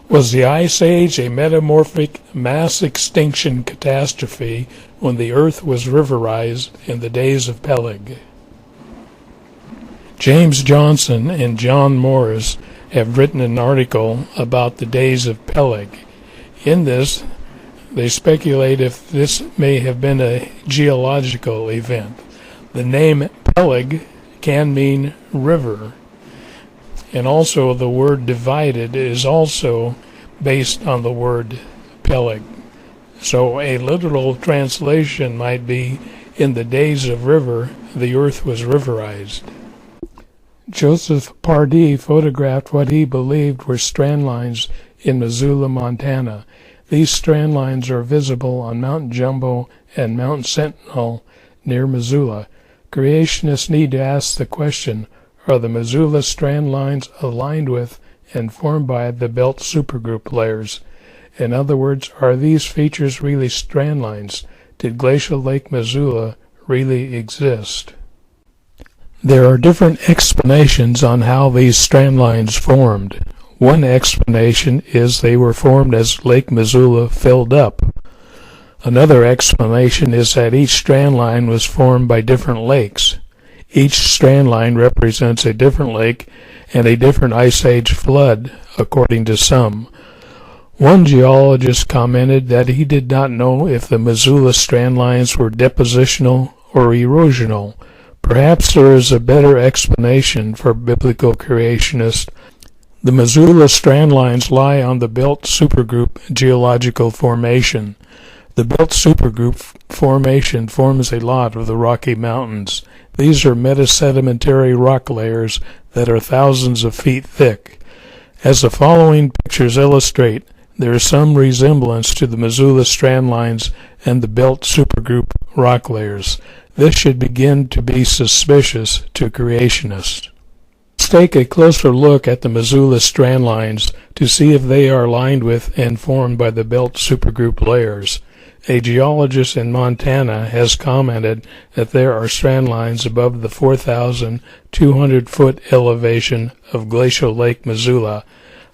Was the Ice Age a metamorphic mass extinction catastrophe when the Earth was riverized in the days of Peleg? James Johnson and John Morris have written an article about the days of Peleg. In this, they speculate if this may have been a geological event. The name Peleg can mean river, and also the word divided is also based on the word Peleg. So a literal translation might be, in the days of river, the earth was riverized. Joseph Pardee photographed what he believed were strand lines in Missoula, Montana. These strand lines are visible on Mount Jumbo and Mount Sentinel near Missoula. Creationists need to ask the question, are the Missoula strand lines aligned with and formed by the belt supergroup layers? In other words, are these features really strand lines? Did glacial Lake Missoula really exist? There are different explanations on how these strand lines formed. One explanation is they were formed as Lake Missoula filled up. Another explanation is that each strand line was formed by different lakes. Each strand line represents a different lake and a different Ice Age flood, according to some. One geologist commented that he did not know if the Missoula strand lines were depositional or erosional. Perhaps there is a better explanation for biblical creationists. The Missoula strand lines lie on the belt supergroup geological formation. The belt supergroup formation forms a lot of the Rocky Mountains. These are metasedimentary rock layers that are thousands of feet thick. As the following pictures illustrate, there is some resemblance to the Missoula strand lines and the belt supergroup rock layers. This should begin to be suspicious to creationists. Let's take a closer look at the Missoula strand lines to see if they are lined with and formed by the belt supergroup layers. A geologist in Montana has commented that there are strand lines above the 4,200-foot elevation of glacial Lake Missoula.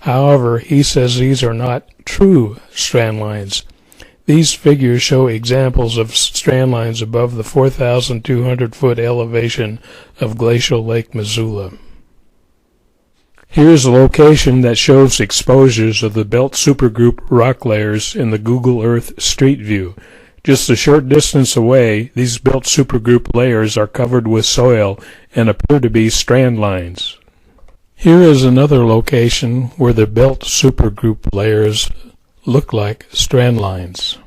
However, he says these are not true strand lines. These figures show examples of strand lines above the 4,200-foot elevation of glacial Lake Missoula. Here is a location that shows exposures of the belt supergroup rock layers in the Google Earth Street View. Just a short distance away, these belt supergroup layers are covered with soil and appear to be strand lines. Here is another location where the belt supergroup layers look like strand lines.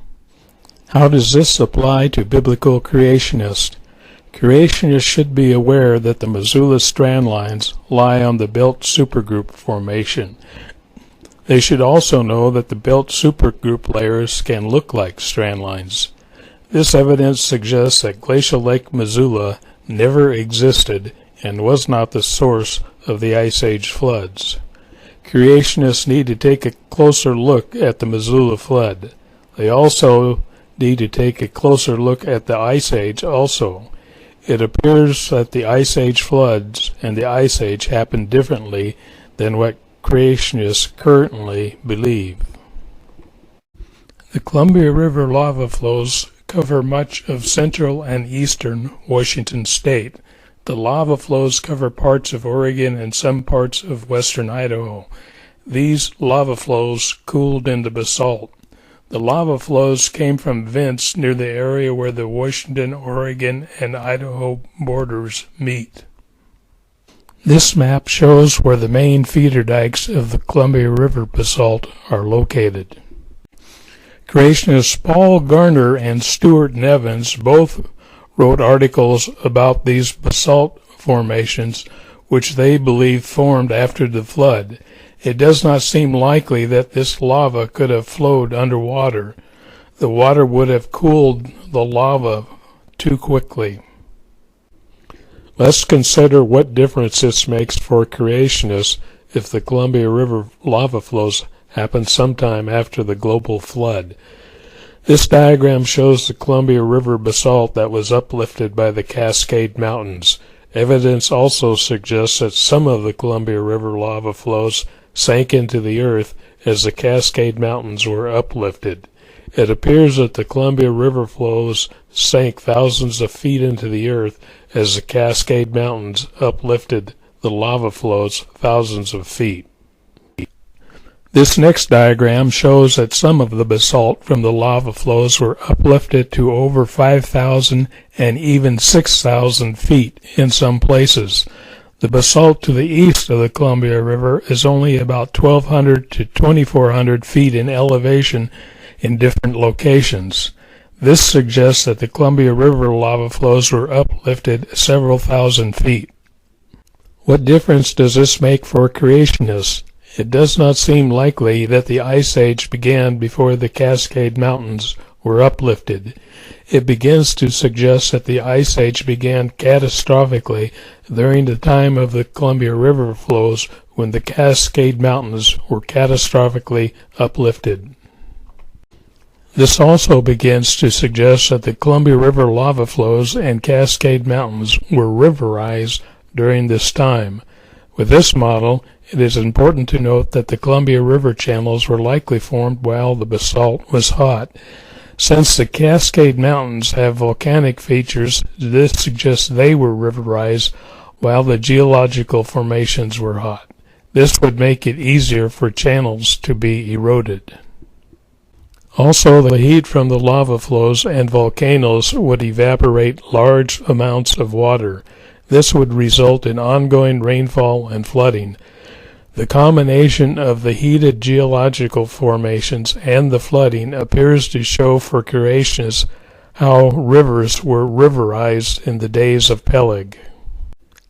How does this apply to biblical creationists? Creationists should be aware that the Missoula strand lines lie on the belt supergroup formation. They should also know that the belt supergroup layers can look like strand lines. This evidence suggests that glacial Lake Missoula never existed and was not the source of the Ice Age floods. Creationists need to take a closer look at the Missoula flood. They also need to take a closer look at the Ice Age also. It appears that the Ice Age floods and the Ice Age happened differently than what creationists currently believe. The Columbia River lava flows cover much of central and eastern Washington state. The lava flows cover parts of Oregon and some parts of western Idaho. These lava flows cooled into basalt. The lava flows came from vents near the area where the Washington, Oregon, and Idaho borders meet. This map shows where the main feeder dikes of the Columbia River basalt are located. Creationists Paul Garner and Stuart Nevins both wrote articles about these basalt formations, which they believe formed after the flood. It does not seem likely that this lava could have flowed underwater. The water would have cooled the lava too quickly. Let's consider what difference this makes for creationists if the Columbia River lava flows happened sometime after the global flood. This diagram shows the Columbia River basalt that was uplifted by the Cascade Mountains. Evidence also suggests that some of the Columbia River lava flows sank into the earth as the Cascade Mountains were uplifted. It appears that the Columbia River flows sank thousands of feet into the earth as the Cascade Mountains uplifted the lava flows thousands of feet. This next diagram shows that some of the basalt from the lava flows were uplifted to over 5,000 and even 6,000 feet in some places. The basalt to the east of the Columbia River is only about 1,200 to 2,400 feet in elevation in different locations. This suggests that the Columbia River lava flows were uplifted several thousand feet. What difference does this make for creationists? It does not seem likely that the Ice Age began before the Cascade Mountains were uplifted. It begins to suggest that the Ice Age began catastrophically during the time of the Columbia River flows when the Cascade Mountains were catastrophically uplifted. This also begins to suggest that the Columbia River lava flows and Cascade Mountains were riverized during this time. With this model, it is important to note that the Columbia River channels were likely formed while the basalt was hot. Since the Cascade Mountains have volcanic features, this suggests they were riverized while the geological formations were hot. This would make it easier for channels to be eroded. Also, the heat from the lava flows and volcanoes would evaporate large amounts of water. This would result in ongoing rainfall and flooding. The combination of the heated geological formations and the flooding appears to show for creationists how rivers were riverized in the days of Peleg.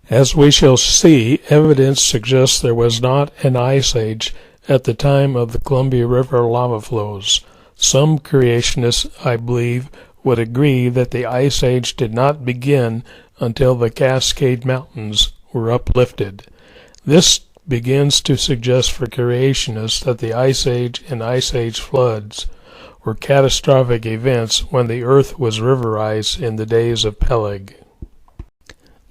As we shall see, evidence suggests there was not an ice age at the time of the Columbia River lava flows. Some creationists, I believe, would agree that the Ice Age did not begin until the Cascade Mountains were uplifted. This begins to suggest for creationists that the Ice Age and Ice Age floods were catastrophic events when the earth was riverized in the days of Peleg.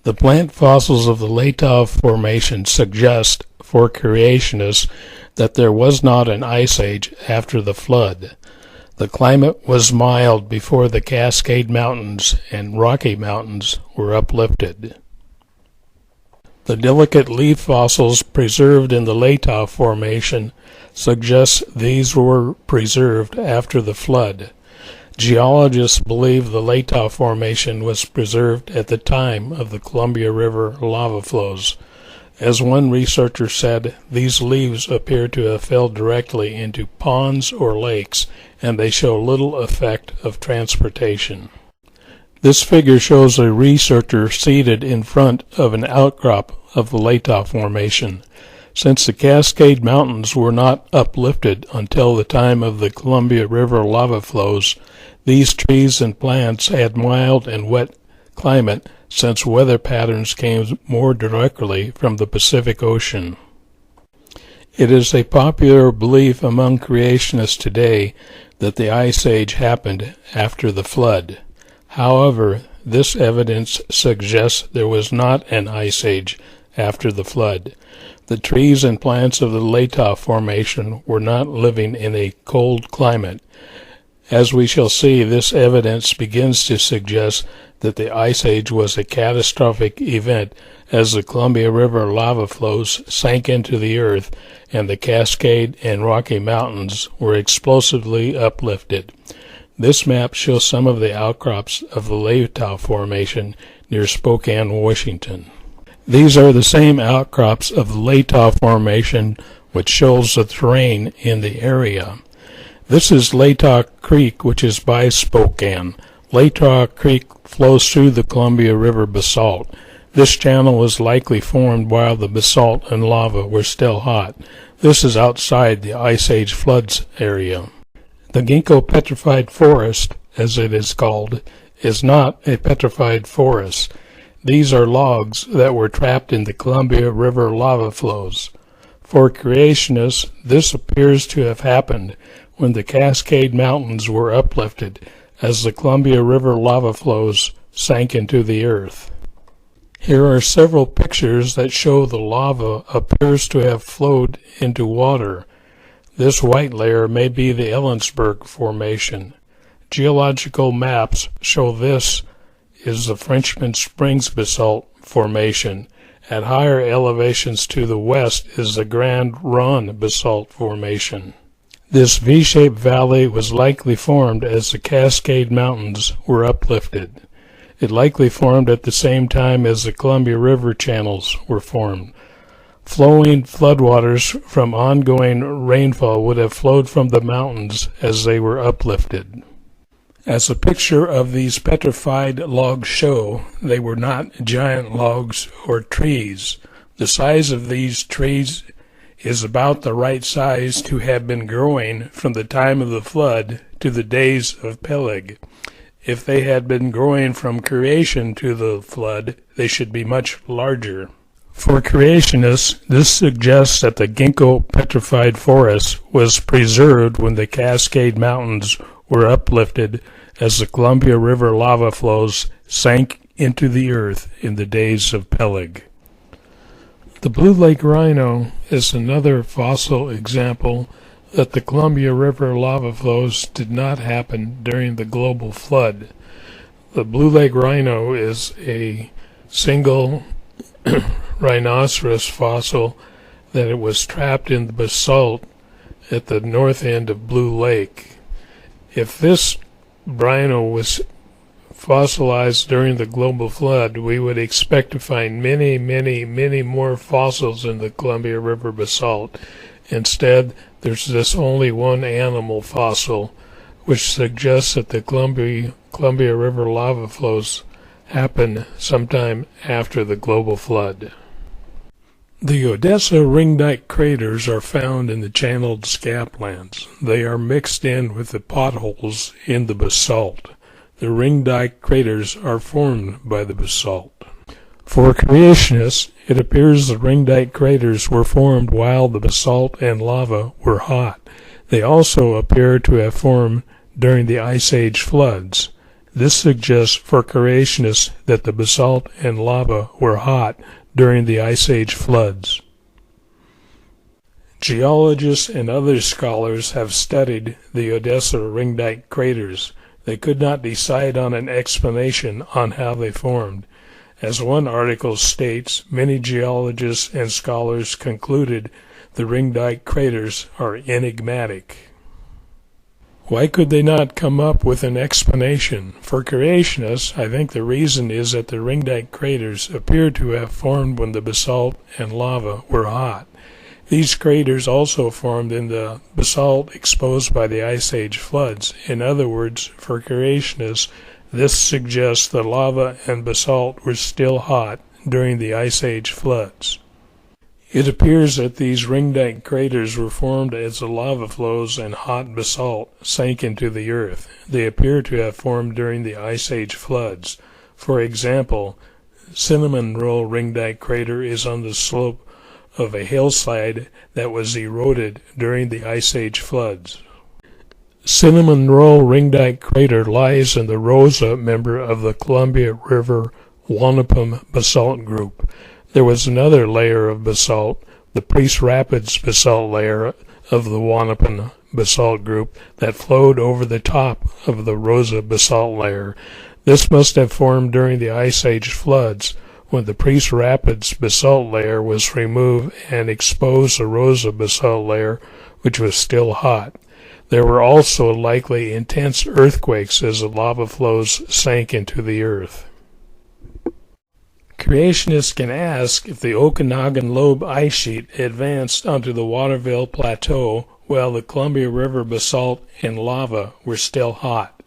The plant fossils of the Latah Formation suggest for creationists that there was not an Ice Age after the flood. The climate was mild before the Cascade Mountains and Rocky Mountains were uplifted. The delicate leaf fossils preserved in the Latah Formation suggest these were preserved after the flood. Geologists believe the Latah Formation was preserved at the time of the Columbia River lava flows. As one researcher said, these leaves appear to have fell directly into ponds or lakes, and they show little effect of transportation. This figure shows a researcher seated in front of an outcrop of the Latah Formation. Since the Cascade Mountains were not uplifted until the time of the Columbia River lava flows, these trees and plants had mild and wet climate since weather patterns came more directly from the Pacific Ocean. It is a popular belief among creationists today that the Ice Age happened after the flood. However, this evidence suggests there was not an Ice Age after the flood. The trees and plants of the Latah Formation were not living in a cold climate. As we shall see, this evidence begins to suggest that the Ice Age was a catastrophic event as the Columbia River lava flows sank into the earth and the Cascade and Rocky Mountains were explosively uplifted. This map shows some of the outcrops of the Latah Formation near Spokane, Washington. These are the same outcrops of the Latah Formation which shows the terrain in the area. This is Latah Creek, which is by Spokane. Latah Creek flows through the Columbia River basalt. This channel was likely formed while the basalt and lava were still hot. This is outside the Ice Age floods area. The ginkgo petrified forest, as it is called, is not a petrified forest. These are logs that were trapped in the Columbia River lava flows. For creationists, this appears to have happened when the Cascade Mountains were uplifted as the Columbia River lava flows sank into the earth. Here are several pictures that show the lava appears to have flowed into water. This white layer may be the Ellensburg Formation. Geological maps show this is the Frenchman Springs Basalt Formation. At higher elevations to the west is the Grand Ronde Basalt Formation. This V-shaped valley was likely formed as the Cascade Mountains were uplifted. It likely formed at the same time as the Columbia River channels were formed. Flowing floodwaters from ongoing rainfall would have flowed from the mountains as they were uplifted. As a picture of these petrified logs show, they were not giant logs or trees. The size of these trees is about the right size to have been growing from the time of the flood to the days of Peleg. If they had been growing from creation to the flood, they should be much larger. For creationists, this suggests that the ginkgo petrified forest was preserved when the Cascade Mountains were uplifted as the Columbia River lava flows sank into the earth in the days of Peleg. The Blue Lake rhino is another fossil example that the Columbia River lava flows did not happen during the global flood. The Blue Lake rhino is a single rhinoceros fossil that it was trapped in the basalt at the north end of Blue Lake. If this rhino was fossilized during the global flood, we would expect to find many, many, many more fossils in the Columbia River basalt. Instead, there's this only one animal fossil, which suggests that the Columbia River lava flows happened sometime after the global flood. The Odessa ring dike craters are found in the channeled scaplands. They are mixed in with the potholes in the basalt. The ring dike craters are formed by the basalt. For creationists, it appears the ring dike craters were formed while the basalt and lava were hot. They also appear to have formed during the Ice Age floods. This suggests for creationists that the basalt and lava were hot during the Ice Age floods. Geologists and other scholars have studied the Odessa ring dike craters. They could not decide on an explanation on how they formed. As one article states, many geologists and scholars concluded the ring dike craters are enigmatic. Why could they not come up with an explanation? For creationists, I think the reason is that the ring dike craters appear to have formed when the basalt and lava were hot. These craters also formed in the basalt exposed by the Ice Age floods. In other words, for creationists, this suggests the lava and basalt were still hot during the Ice Age floods. It appears that these ring dike craters were formed as the lava flows and hot basalt sank into the earth. They appear to have formed during the Ice Age floods. For example, Cinnamon Roll ring dike crater is on the slope of a hillside that was eroded during the Ice Age floods. Cinnamon Roll ring dike crater lies in the Rosa member of the Columbia River Wanapum basalt group. There was another layer of basalt, the Priest Rapids basalt layer of the Wanapum basalt group, that flowed over the top of the Rosa basalt layer. This must have formed during the Ice Age floods, when the Priest Rapids basalt layer was removed and exposed the Rosa basalt layer, which was still hot. There were also likely intense earthquakes as the lava flows sank into the earth. Creationists can ask if the Okanogan lobe ice sheet advanced onto the Waterville Plateau while the Columbia River basalt and lava were still hot.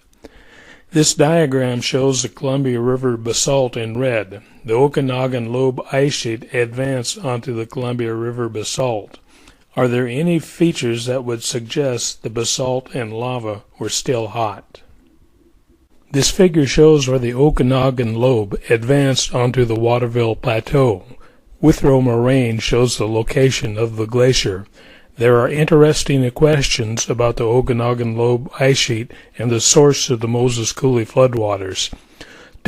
This diagram shows the Columbia River basalt in red. The Okanogan lobe ice sheet advanced onto the Columbia River basalt. Are there any features that would suggest the basalt and lava were still hot? This figure shows where the Okanogan lobe advanced onto the Waterville Plateau. Withrow moraine shows the location of the glacier. There are interesting questions about the Okanogan lobe ice sheet and the source of the Moses Coulee floodwaters.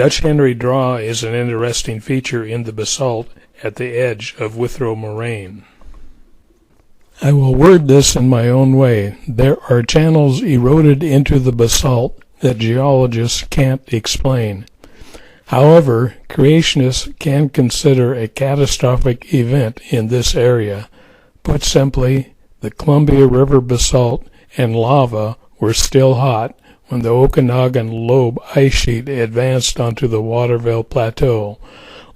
Dutch Henry Draw is an interesting feature in the basalt at the edge of Withrow Moraine. I will word this in my own way. There are channels eroded into the basalt that geologists can't explain. However, creationists can consider a catastrophic event in this area. Put simply, the Columbia River basalt and lava were still hot when the Okanogan lobe ice sheet advanced onto the Waterville Plateau.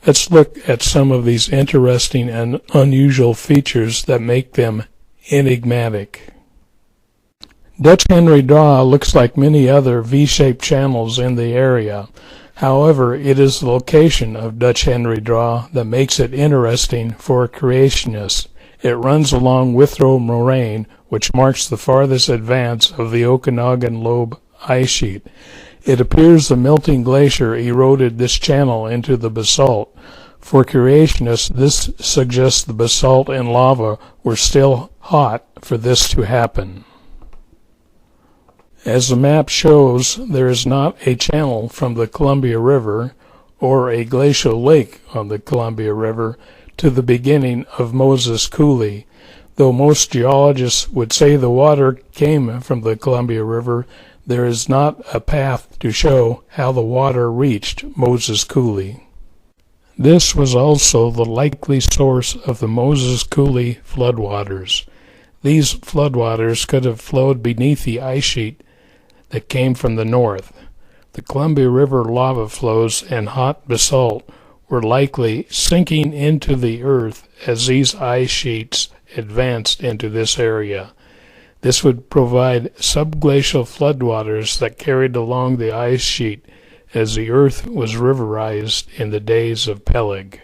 Let's look at some of these interesting and unusual features that make them enigmatic. Dutch Henry Draw looks like many other V-shaped channels in the area. However, it is the location of Dutch Henry Draw that makes it interesting for creationists. It runs along Withrow Moraine, which marks the farthest advance of the Okanogan lobe ice sheet. It appears the melting glacier eroded this channel into the basalt. For creationists, this suggests the basalt and lava were still hot for this to happen. As the map shows, there is not a channel from the Columbia River or a glacial lake on the Columbia River to the beginning of Moses Coulee. Though most geologists would say the water came from the Columbia River, there is not a path to show how the water reached Moses Coulee. This was also the likely source of the Moses Coulee floodwaters. These floodwaters could have flowed beneath the ice sheet that came from the north. The Columbia River lava flows and hot basalt were likely sinking into the earth as these ice sheets advanced into this area. This would provide subglacial floodwaters that carried along the ice sheet as the earth was riverized in the days of Peleg.